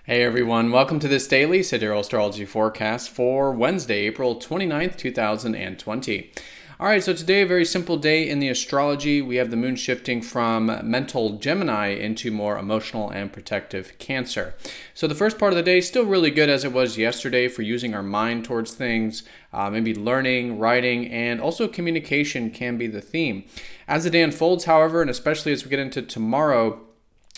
Hey everyone, welcome to this daily Sidereal Astrology forecast for Wednesday, April 29th, 2020. Alright, so today a very simple day in the astrology. We have the moon shifting from mental Gemini into more emotional and protective Cancer. So the first part of the day is still really good as it was yesterday for using our mind towards things, maybe learning, writing, and also communication can be the theme. As the day unfolds, however, and especially as we get into tomorrow,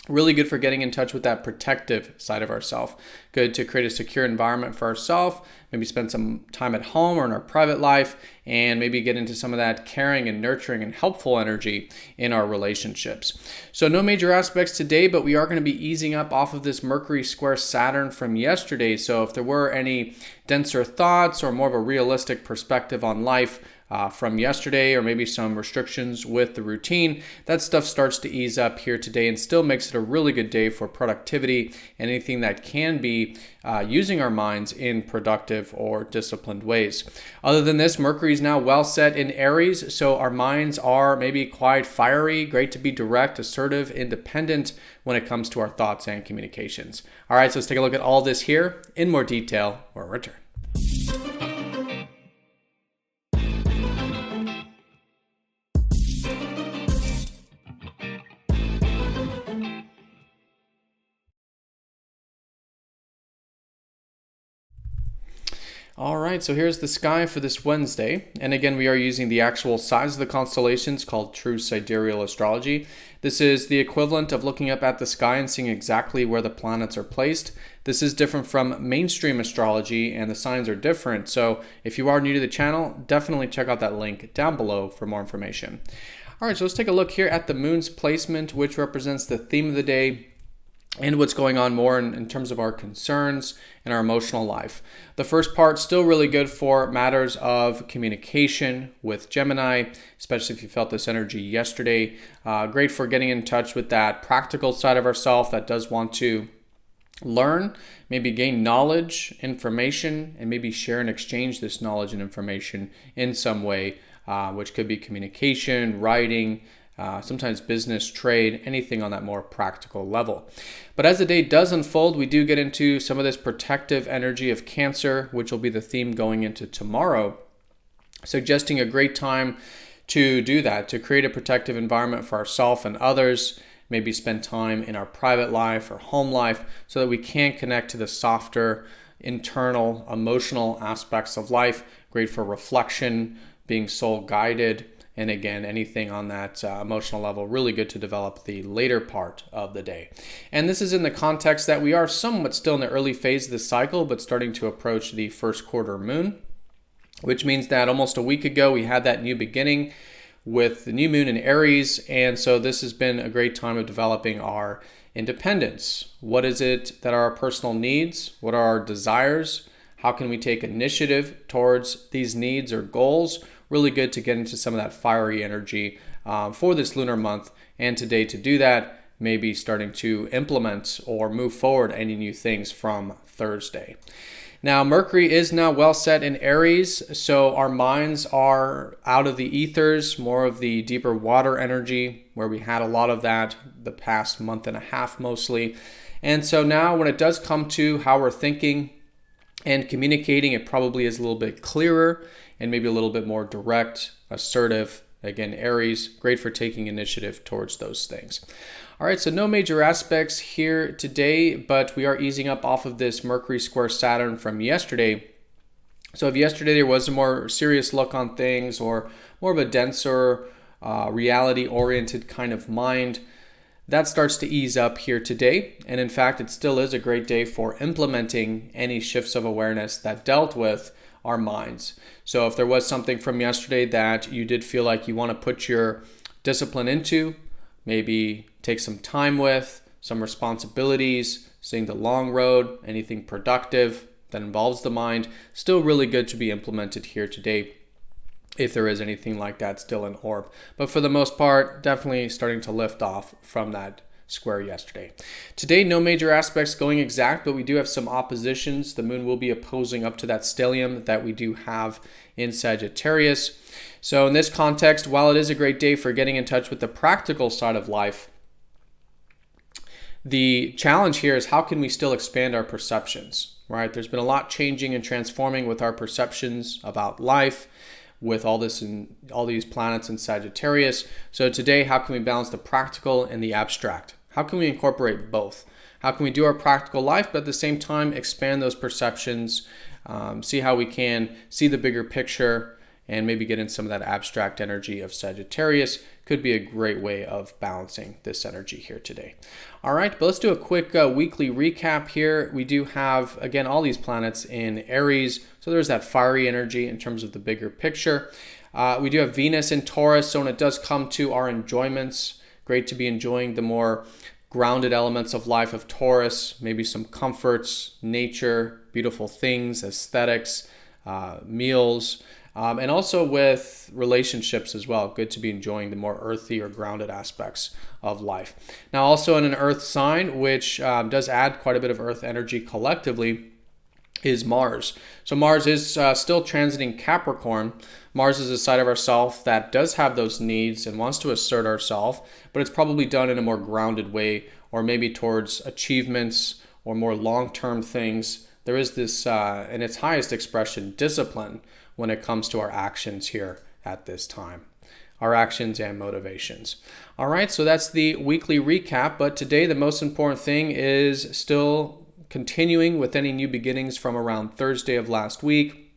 really good for getting in touch with that protective side of ourselves. Good to create a secure environment for ourselves, maybe spend some time at home or in our private life, and maybe get into some of that caring and nurturing and helpful energy in our relationships. So no major aspects today, but we are going to be easing up off of this Mercury square Saturn from yesterday. So if there were any denser thoughts or more of a realistic perspective on life, from yesterday, or maybe some restrictions with the routine, that stuff starts to ease up here today and still makes it a really good day for productivity and anything that can be using our minds in productive or disciplined ways. Other than this, Mercury is now well set in Aries, so our minds are maybe quite fiery, great to be direct, assertive, independent when it comes to our thoughts and communications. All right, so let's take a look at all this here in more detail or return. All right, so here's the sky for this Wednesday. And again, we are using the actual size of the constellations called true sidereal astrology. This is the equivalent of looking up at the sky and seeing exactly where the planets are placed. This is different from mainstream astrology, and the signs are different. So if you are new to the channel, definitely check out that link down below for more information. All right, so let's take a look here at the moon's placement, which represents the theme of the day and what's going on more in terms of our concerns and our emotional life. The first part still really good for matters of communication with Gemini, especially if you felt this energy yesterday. Great for getting in touch with that practical side of ourself that does want to learn, maybe gain knowledge, information, and maybe share and exchange this knowledge and information in some way, which could be communication, writing, sometimes business, trade, anything on that more practical level. But as the day does unfold, we do get into some of this protective energy of Cancer, which will be the theme going into tomorrow, suggesting a great time to do that, to create a protective environment for ourselves and others, maybe spend time in our private life or home life so that we can connect to the softer, internal, emotional aspects of life. Great for reflection, being soul guided, and again, anything on that emotional level, really good to develop the later part of the day. And this is in the context that we are somewhat still in the early phase of the cycle, but starting to approach the first quarter moon, which means that almost a week ago we had that new beginning with the new moon in Aries. And so this has been a great time of developing our independence. What is it that are our personal needs? What are our desires? How can we take initiative towards these needs or goals? Really good to get into some of that fiery energy for this lunar month. And today to do that, maybe starting to implement or move forward any new things from Thursday. Now, Mercury is now well set in Aries, so our minds are out of the ethers, more of the deeper water energy, where we had a lot of that the past month and a half mostly. And so now when it does come to how we're thinking and communicating, it probably is a little bit clearer and maybe a little bit more direct, assertive. Again, Aries, great for taking initiative towards those things. All right, so no major aspects here today, but we are easing up off of this Mercury square Saturn from yesterday. So if yesterday there was a more serious look on things or more of a denser, reality-oriented kind of mind, that starts to ease up here today. And in fact, it still is a great day for implementing any shifts of awareness that dealt with our minds. So if there was something from yesterday that you did feel like you want to put your discipline into, maybe take some time with, some responsibilities, seeing the long road, anything productive that involves the mind, still really good to be implemented here today if there is anything like that still in orb. But for the most part, definitely starting to lift off from that square yesterday. Today, no major aspects going exact, but we do have some oppositions. The moon will be opposing up to that stellium that we do have in Sagittarius. So in this context, while it is a great day for getting in touch with the practical side of life, The challenge here is how can we still expand our perceptions, right? There's been a lot changing and transforming with our perceptions about life, with all these planets in Sagittarius. So today, how can we balance the practical and the abstract? How can we incorporate both? How can we do our practical life, but at the same time expand those perceptions, see how we can see the bigger picture, and maybe get in some of that abstract energy of Sagittarius? Could be a great way of balancing this energy here today. All right, but let's do a quick weekly recap here. We do have, again, all these planets in Aries. So there's that fiery energy in terms of the bigger picture. We do have Venus in Taurus. So when it does come to our enjoyments, great to be enjoying the more grounded elements of life of Taurus, maybe some comforts, nature, beautiful things, aesthetics, meals, and also with relationships as well. Good to be enjoying the more earthy or grounded aspects of life. Now, also in an earth sign, which does add quite a bit of earth energy collectively, is Mars. So Mars is still transiting Capricorn. Mars is a side of ourself that does have those needs and wants to assert ourselves, but it's probably done in a more grounded way, or maybe towards achievements or more long-term things. There is this, in its highest expression, discipline when it comes to our actions here at this time. Our actions and motivations. All right, so that's the weekly recap, but today the most important thing is still continuing with any new beginnings from around Thursday of last week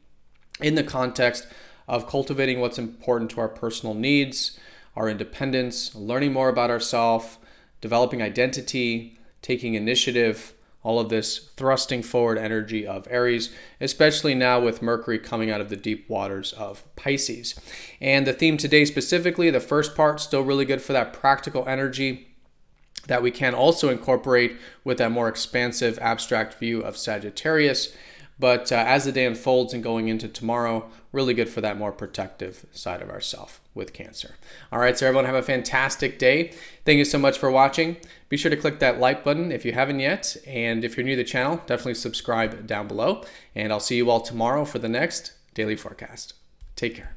in the context of cultivating what's important to our personal needs, our independence, learning more about ourselves, developing identity, taking initiative, all of this thrusting forward energy of Aries, especially now with Mercury coming out of the deep waters of Pisces. And the theme today specifically, the first part, still really good for that practical energy that we can also incorporate with that more expansive abstract view of Sagittarius. But as the day unfolds and going into tomorrow, really good for that more protective side of ourself with Cancer. All right, so everyone have a fantastic day. Thank you so much for watching. Be sure to click that like button if you haven't yet. And if you're new to the channel, definitely subscribe down below. And I'll see you all tomorrow for the next daily forecast. Take care.